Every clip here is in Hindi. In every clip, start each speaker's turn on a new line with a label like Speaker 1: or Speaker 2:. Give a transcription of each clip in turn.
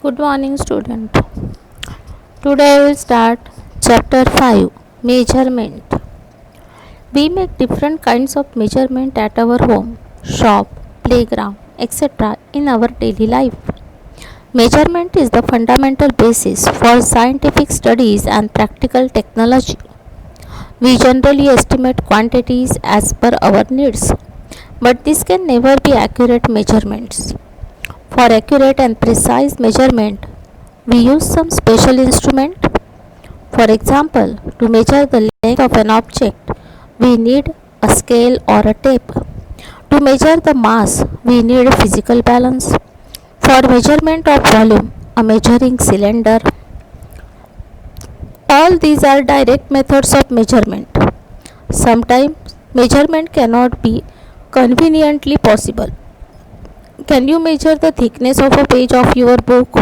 Speaker 1: Good morning, student. Today I will start chapter 5 Measurement. We make different kinds of measurement at our home, shop, playground, etc. in our daily life. Measurement is the fundamental basis for scientific studies and practical technology. We generally estimate quantities as per our needs, but this can never be accurate measurements. For accurate and precise measurement, we use some special instrument. For example, to measure the length of an object, we need a scale or a tape. To measure the mass, we need a physical balance. For measurement of volume, a measuring cylinder. All these are direct methods of measurement. Sometimes measurement cannot be conveniently possible. Can you measure the thickness of a page of your book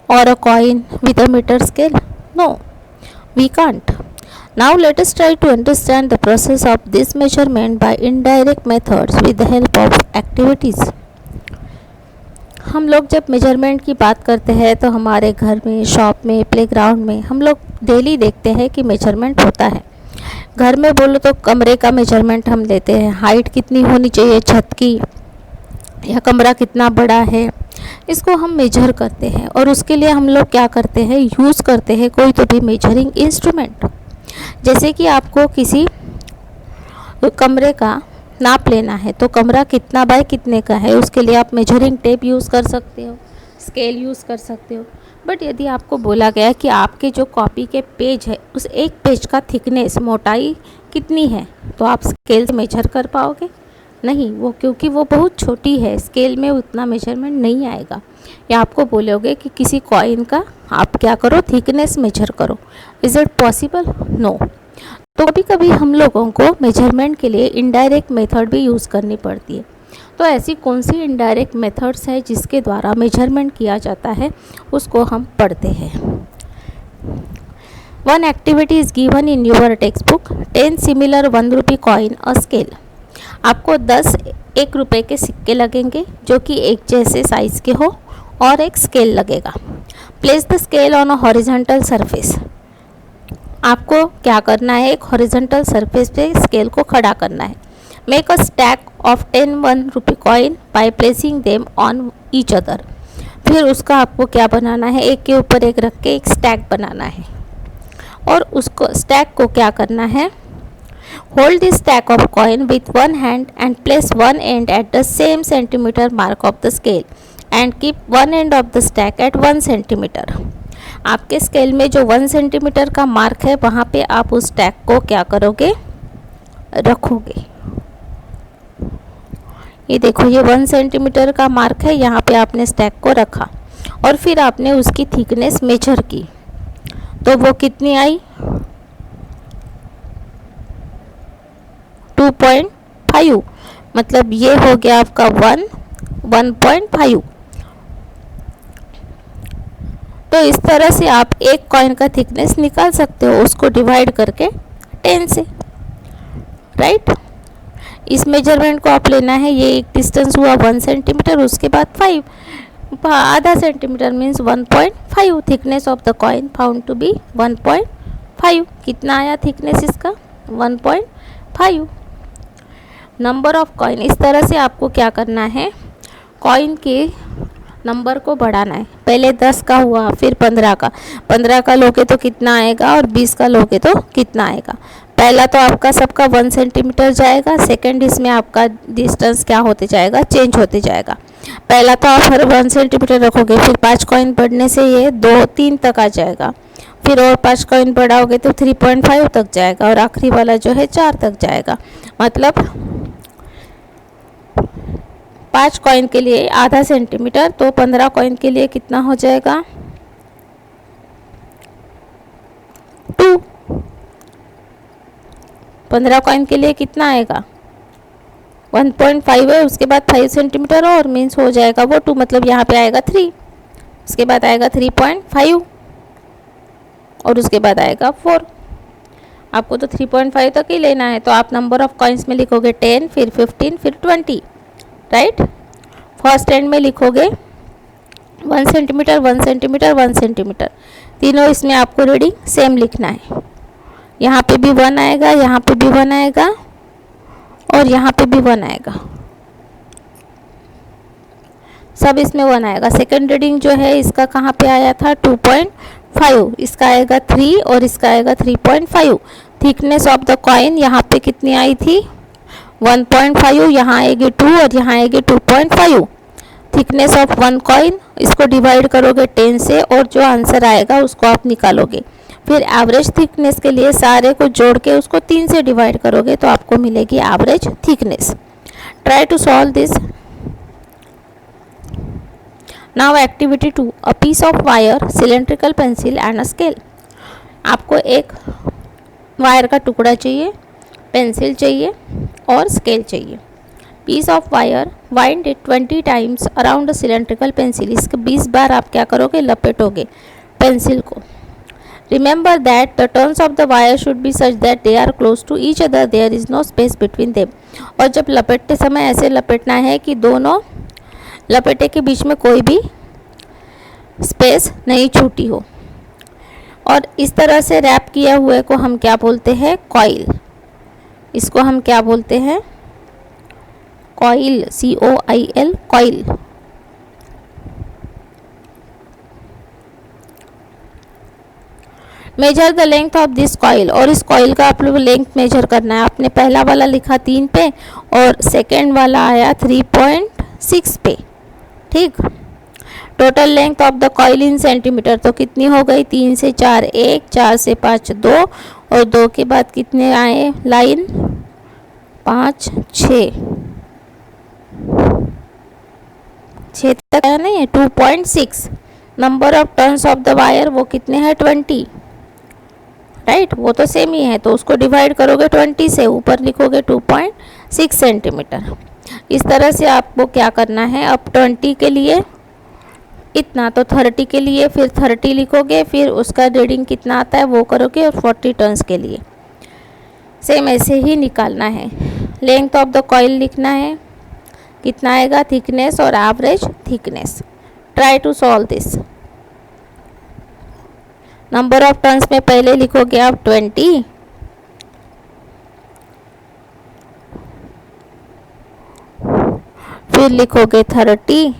Speaker 1: or a coin with a meter scale? No, we can't. Now let us try to understand the process of this measurement by indirect methods with the help of activities. हम लोग जब मेजरमेंट की बात करते हैं तो हमारे घर में, शॉप में, प्लेग्राउंड में हम लोग डेली देखते हैं कि मेजरमेंट होता है. घर में बोलो तो कमरे का मेजरमेंट हम लेते हैं, हाइट कितनी होनी चाहिए छत की, या कमरा कितना बड़ा है, इसको हम मेजर करते हैं. और उसके लिए हम लोग क्या करते हैं, यूज़ करते हैं कोई तो भी मेजरिंग इंस्ट्रूमेंट. जैसे कि आपको किसी कमरे का नाप लेना है तो कमरा कितना बाय कितने का है, उसके लिए आप मेजरिंग टेप यूज़ कर सकते हो, स्केल यूज़ कर सकते हो. बट यदि आपको बोला गया कि आपके जो कॉपी के पेज है उस एक पेज का थिकनेस, मोटाई कितनी है, तो आप स्केल से मेजर कर पाओगे? नहीं, वो क्योंकि वो बहुत छोटी है, स्केल में उतना मेजरमेंट नहीं आएगा. या आपको बोलोगे कि किसी कॉइन का आप क्या करो, थिकनेस मेजर करो. Is it possible? नो. तो कभी कभी हम लोगों को मेजरमेंट के लिए इनडायरेक्ट मेथड भी यूज़ करनी पड़ती है. तो ऐसी कौन सी इनडायरेक्ट मेथड्स है जिसके द्वारा मेजरमेंट किया जाता है, उसको हम पढ़ते हैं. One activity is given in your text book. 10 similar 1 rupee coin a scale. आपको 10 1 रुपये के सिक्के लगेंगे जो कि एक जैसे साइज़ के हो, और एक स्केल लगेगा. Place the scale on a horizontal surface. आपको क्या करना है, एक हॉरिजॉन्टल सरफेस पे स्केल को खड़ा करना है. Make a stack of 10 1 rupee coin by placing them on each other. फिर उसका आपको क्या बनाना है, एक के ऊपर एक रख के एक स्टैक बनाना है. और उसको स्टैक को क्या करना है, hold the stack of coin with one hand and place one end at the same centimeter mark of the scale and keep one end of the stack at 1 centimeter. आपके स्केल में जो 1 सेंटीमीटर का मार्क है वहाँ पे आप उस स्टैक को क्या करोगे, रखोगे. ये देखो, ये 1 सेंटीमीटर का मार्क है, यहाँ पे आपने स्टैक को रखा और फिर आपने उसकी थिकनेस मेजर की. तो वो कितनी आई, 2.5. मतलब ये हो गया आपका 1.5. तो इस तरह से आप एक कॉइन का थिकनेस निकाल सकते हो, उसको डिवाइड करके 10 से, राइट. इस मेजरमेंट को आप लेना है, ये एक डिस्टेंस हुआ 1 सेंटीमीटर, उसके बाद 5, आधा centimetre means 1.5. Thickness of the coin found to be 1.5. कितना आया थिकनेस इसका, 1.5. Number of coin. इस तरह से आपको क्या करना है, कॉइन के नंबर को बढ़ाना है. पहले 10 का हुआ, फिर 15 का. 15 का लोगे तो कितना आएगा, और 20 का लोगे तो कितना आएगा. पहला तो आपका सबका 1 सेंटीमीटर जाएगा, सेकंड इसमें आपका डिस्टेंस क्या होते जाएगा, चेंज होते जाएगा. पहला तो आप हर 1 सेंटीमीटर रखोगे, फिर 5 कॉइन बढ़ने से ये 2 3 तक आ जाएगा. फिर और 5 कॉइन बढ़ाओगे तो 3.5 तक जाएगा, और आखिरी वाला जो है 4 तक जाएगा. मतलब 5 कॉइन के लिए आधा सेंटीमीटर, तो 15 कॉइन के लिए कितना हो जाएगा, 2. 15 कॉइन के लिए कितना आएगा, 1.5 है, उसके बाद 5 सेंटीमीटर और मीन्स हो जाएगा वो 2. मतलब यहाँ पे आएगा 3, उसके बाद आएगा 3.5, और उसके बाद आएगा 4. आपको तो 3.5 तक ही लेना है, तो आप नंबर ऑफ कॉइन्स में लिखोगे 10, फिर 15, फिर 20, राइट. फर्स्ट एंड में लिखोगे 1 सेंटीमीटर 1 सेंटीमीटर 1 सेंटीमीटर, तीनों इसमें आपको रीडिंग सेम लिखना है। यहाँ पे भी 1 आएगा, यहाँ पे भी 1 आएगा और यहाँ पे भी 1 आएगा, सब इसमें 1 आएगा। सेकंड रीडिंग जो है इसका कहाँ पे आया था 2.5, इसका आएगा 3 और इसका आएगा 3.5। थिकनेस ऑफ द कॉइन यहाँ पे कितनी आई थी 1.5, यहाँ आएगी 2 और यहाँ आएगी 2.5। थिकनेस ऑफ 1 कॉइन, इसको डिवाइड करोगे 10 से और जो आंसर आएगा उसको आप निकालोगे। फिर एवरेज थिकनेस के लिए सारे को जोड़ के उसको 3 से डिवाइड करोगे तो आपको मिलेगी average thickness. Try to solve this. Now activity 2, a piece of wire, cylindrical pencil and a scale. आपको एक वायर का टुकड़ा चाहिए, पेंसिल चाहिए और स्केल चाहिए। Piece of wire, wind it 20 times around a cylindrical pencil. इसके 20 बार आप क्या करोगे, लपेटोगे पेंसिल को। Remember that the turns of the wire should be such that they are close to each other, there is no space between them. और जब लपेटते समय ऐसे लपेटना है कि दोनों लपेटे के बीच में कोई भी स्पेस नहीं छूटी हो। और इस तरह से रैप किया हुए को हम क्या बोलते हैं, कॉइल। इसको हम क्या बोलते हैं, coil, COIL, coil. Measure the length of this coil, और इस कॉइल का आप लोग लेंथ मेजर करना है। आपने पहला वाला लिखा 3 पे और सेकेंड वाला आया 3.6 पे, ठीक। Total length of the coil in centimetre, तो कितनी हो गई, 3 से 4 1, 4 से 5 2 और 2 के बाद कितने आए लाइन, 5 6 तक आया नहीं है, 2.6। Number of turns of the wire वो कितने हैं 20, राइट, वो तो सेम ही है, तो उसको डिवाइड करोगे 20 से, ऊपर लिखोगे 2.6 सेंटीमीटर। इस तरह से आपको क्या करना है, अब 20 के लिए इतना, तो 30 के लिए फिर 30 लिखोगे, फिर उसका रीडिंग कितना आता है वो करोगे, और 40 टर्न्स के लिए सेम ऐसे ही निकालना है। लेंथ ऑफ द कॉइल लिखना है, कितना आएगा, थिकनेस और average thickness. Try to solve this. Number of turns में पहले लिखोगे आप 20, फिर लिखोगे 30,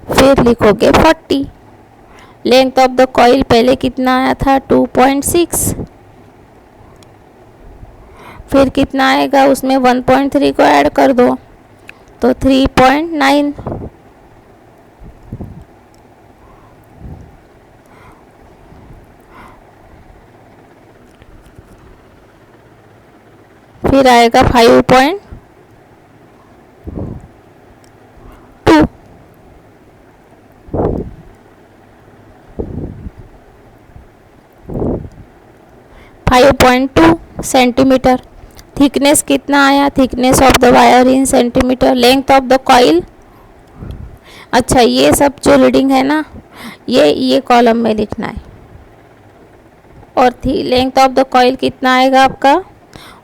Speaker 1: फिर लिखोगे 40। लेंथ ऑफ द कॉइल पहले कितना आया था 2.6, फिर कितना आएगा, उसमें 1.3 को ऐड कर दो तो 3.9। फिर आएगा 5.2, 5.2 सेंटीमीटर। थिकनेस कितना आया, thickness of the wire in centimetre. Length of the coil, अच्छा ये सब जो रीडिंग है ना ये कॉलम में लिखना है। और थी लेंथ ऑफ द कॉइल कितना आएगा आपका,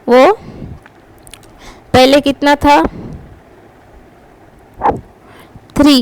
Speaker 1: वो पहले कितना था 3,